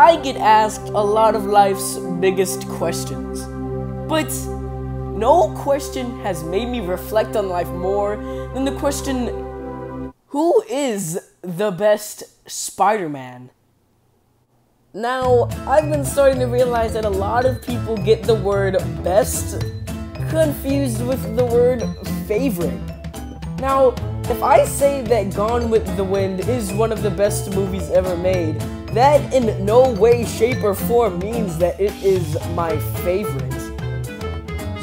I get asked a lot of life's biggest questions, but no question has made me reflect on life more than the question, who is the best Spider-Man? Now, I've been starting to realize that a lot of people get the word best confused with the word favorite. Now, if I say that Gone with the Wind is one of the best movies ever made, that in no way, shape, or form means that it is my favorite.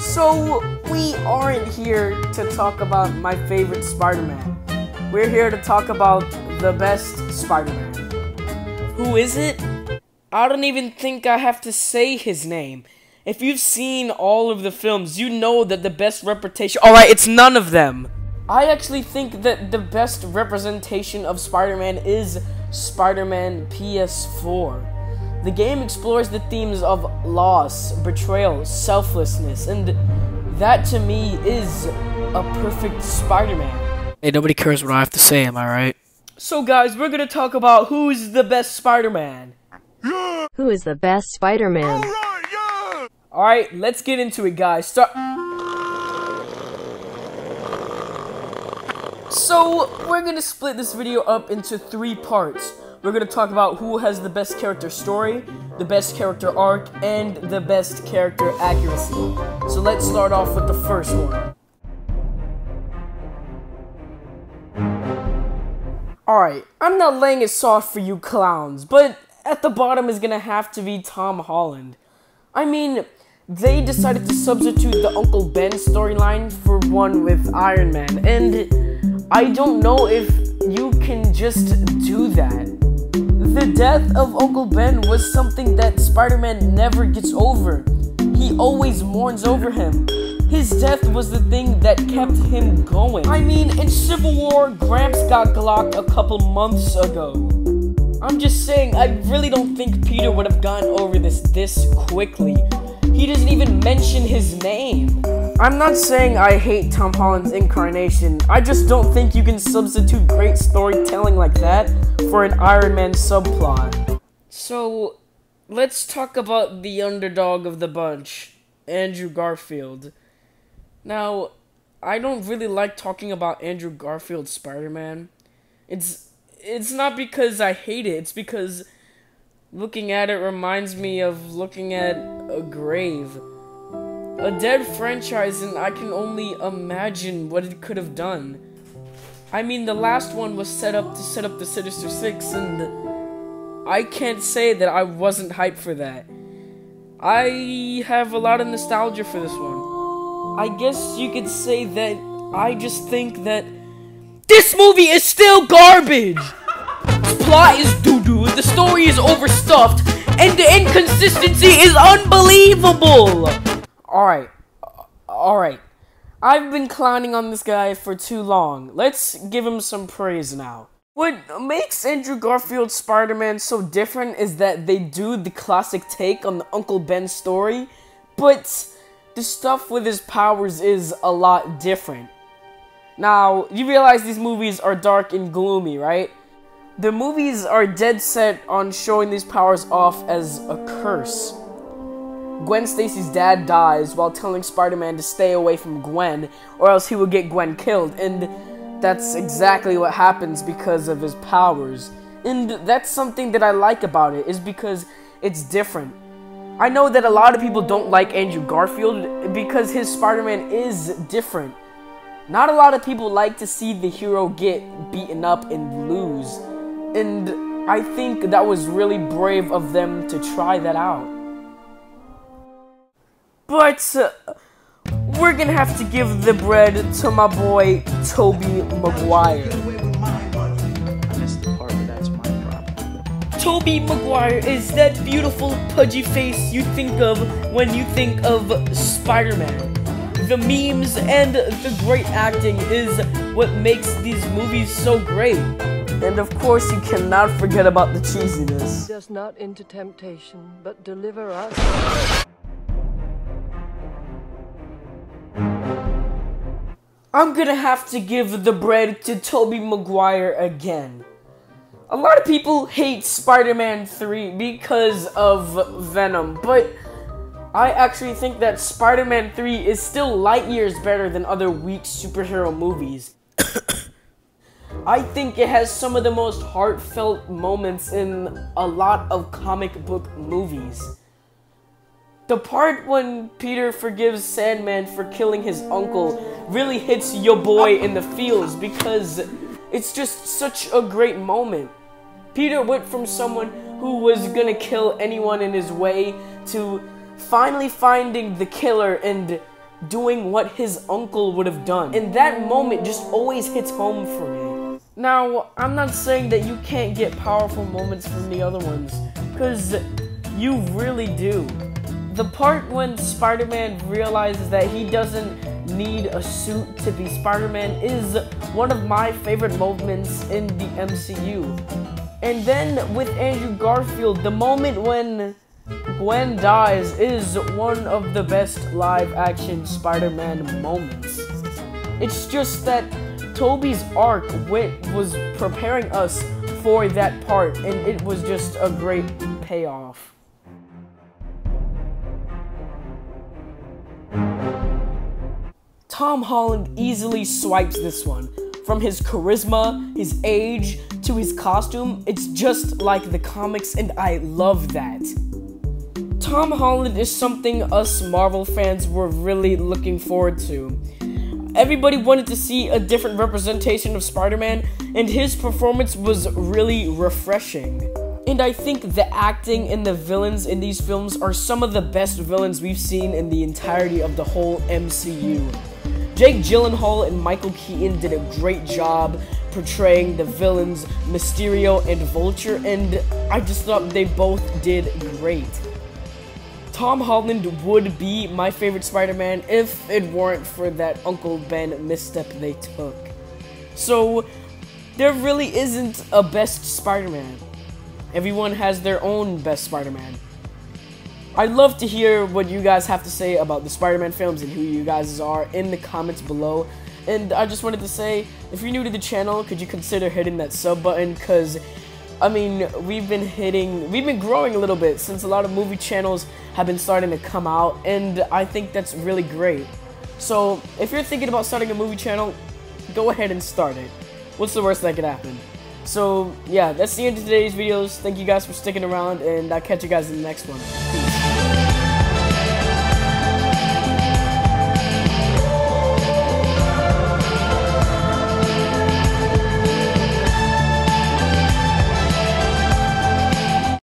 So, we aren't here to talk about my favorite Spider-Man. We're here to talk about the best Spider-Man. Who is it? I don't even think I have to say his name. If you've seen all of the films, you know that the best representation... Alright, it's none of them. I actually think that the best representation of Spider-Man is Spider-Man PS4. The game explores the themes of loss, betrayal, selflessness, and that to me is a perfect Spider-Man. Hey, nobody cares what I have to say, am I right? So guys, we're gonna talk about who's the best Spider-Man. Yeah. Who is the best Spider-Man? Alright, let's get into it, guys. So, we're gonna split this video up into 3 parts. We're gonna talk about who has the best character story, the best character arc, and the best character accuracy. So let's start off with the first one. Alright, I'm not laying it soft for you clowns, but at the bottom is gonna have to be Tom Holland. I mean, they decided to substitute the Uncle Ben storyline for one with Iron Man, and I don't know if you can just do that. The death of Uncle Ben was something that Spider-Man never gets over. He always mourns over him. His death was the thing that kept him going. I mean, in Civil War, Gramps got glocked a couple months ago. I'm just saying, I really don't think Peter would have gotten over this quickly. He doesn't even mention his name. I'm not saying I hate Tom Holland's incarnation. I just don't think you can substitute great storytelling like that for an Iron Man subplot. So, let's talk about the underdog of the bunch, Andrew Garfield. Now, I don't really like talking about Andrew Garfield's Spider-Man. It's not because I hate it, it's because looking at it reminds me of looking at a grave. A dead franchise, and I can only imagine what it could have done. I mean, the last one was set up to set up the Sinister Six, and I can't say that I wasn't hyped for that. I have a lot of nostalgia for this one. I guess you could say that I just think that this movie is still garbage! The plot is doo-doo, the story is overstuffed, and the inconsistency is unbelievable! Alright. I've been clowning on this guy for too long. Let's give him some praise now. What makes Andrew Garfield's Spider-Man so different is that they do the classic take on the Uncle Ben story, but the stuff with his powers is a lot different. Now, you realize these movies are dark and gloomy, right? The movies are dead set on showing these powers off as a curse. Gwen Stacy's dad dies while telling Spider-Man to stay away from Gwen, or else he will get Gwen killed, and that's exactly what happens because of his powers. And that's something that I like about it, is because it's different. I know that a lot of people don't like Andrew Garfield because his Spider-Man is different. Not a lot of people like to see the hero get beaten up and lose. And I think that was really brave of them to try that out. But we're gonna have to give the bread to my boy, Tobey Maguire. That's the part where that's my problem. Tobey Maguire is that beautiful, pudgy face you think of when you think of Spider-Man. The memes and the great acting is what makes these movies so great. And of course, you cannot forget about the cheesiness. Lead us not into temptation, but deliver us. I'm gonna have to give the bread to Tobey Maguire again. A lot of people hate Spider-Man 3 because of Venom, but I actually think that Spider-Man 3 is still light years better than other weak superhero movies. I think it has some of the most heartfelt moments in a lot of comic book movies. The part when Peter forgives Sandman for killing his uncle really hits your boy in the feels because it's just such a great moment. Peter went from someone who was gonna kill anyone in his way to finally finding the killer and doing what his uncle would have done. And that moment just always hits home for me. Now, I'm not saying that you can't get powerful moments from the other ones, because you really do. The part when Spider-Man realizes that he doesn't need a suit to be Spider-Man is one of my favorite moments in the MCU. And then with Andrew Garfield, the moment when Gwen dies is one of the best live-action Spider-Man moments. It's just that Tobey's arc was preparing us for that part, and it was just a great payoff. Tom Holland easily swipes this one. From his charisma, his age, to his costume, it's just like the comics, and I love that. Tom Holland is something us Marvel fans were really looking forward to. Everybody wanted to see a different representation of Spider-Man, and his performance was really refreshing. And I think the acting and the villains in these films are some of the best villains we've seen in the entirety of the whole MCU. Jake Gyllenhaal and Michael Keaton did a great job portraying the villains Mysterio and Vulture, and I just thought they both did great. Tom Holland would be my favorite Spider-Man if it weren't for that Uncle Ben misstep they took. So, there really isn't a best Spider-Man. Everyone has their own best Spider-Man. I'd love to hear what you guys have to say about the Spider-Man films and who you guys are in the comments below. And I just wanted to say, if you're new to the channel, could you consider hitting that sub button? Because, I mean, we've been growing a little bit since a lot of movie channels have been starting to come out, and I think that's really great. So, if you're thinking about starting a movie channel, go ahead and start it. What's the worst that could happen? So, yeah, that's the end of today's videos. Thank you guys for sticking around, and I'll catch you guys in the next one. Peace.